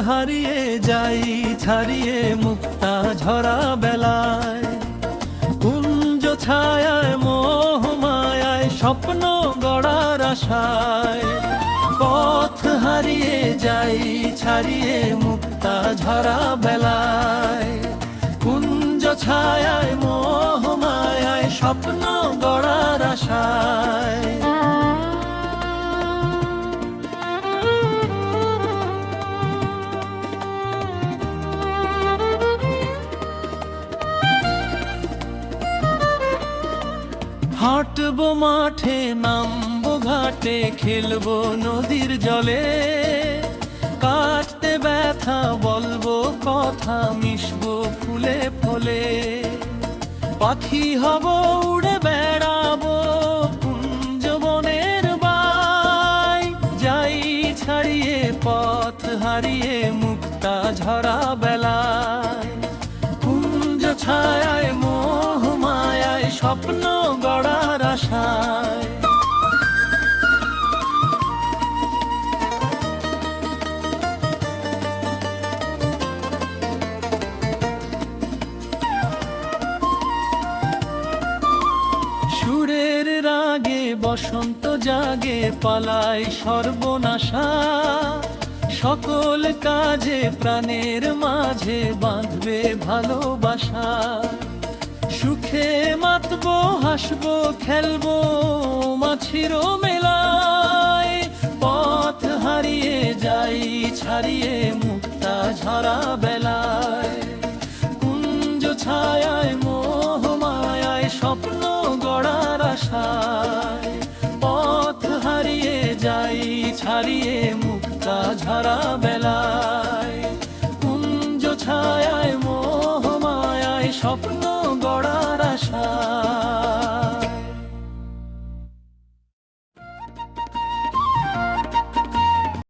হারিয়ে যাই ছাড়িয়ে মুক্তা ঝরা বেলায়, কুঞ্জ ছায়ায় মোহ মায়ায় স্বপ্ন গড়ার আশায়। পথ হারিয়ে যাই ছাড়িয়ে মুক্তা ঝরা বেলায়, কুঞ্জ ছায়ায় মোহ মায়ায় স্বপ্ন গড়ার আশায়। হাঁটবো মাঠে নামবো ঘাটে খেলবো নদীর জলে, কাটতে ব্যথা বলবো কথা মিশবো ফুলে ফলে। পাখি হব উড়ে বেড়াবো কুঞ্জ বনের বাই, যাই ছাড়িয়ে পথ হারিয়ে মুক্তা ঝরা বেলায়, কুঞ্জ ছায়ায় মোহ মায়ায় স্বপ্ন গড়ার আশায়। সুরের রাগে বসন্ত জাগে পালায় সর্বনাশা, সকল কাজে প্রাণের মাঝে বাঁধবে ভালোবাসা। সুখে মাতবো হাসবো খেলবো মাছির মেলায়, পথ হারিয়ে যাই ছাড়িয়ে মুক্তা ঝরা বেলায়, কুঞ্জ ছায়ায় মোহ মায়ায় স্বপ্ন গড়ার আশায়। পথ হারিয়ে যাই ছাড়িয়ে মুক্তা ঝরা বেলায়, কুঞ্জ ছায়ায় মোহ মায়ায় স্বপ্ন গড়ার আশা।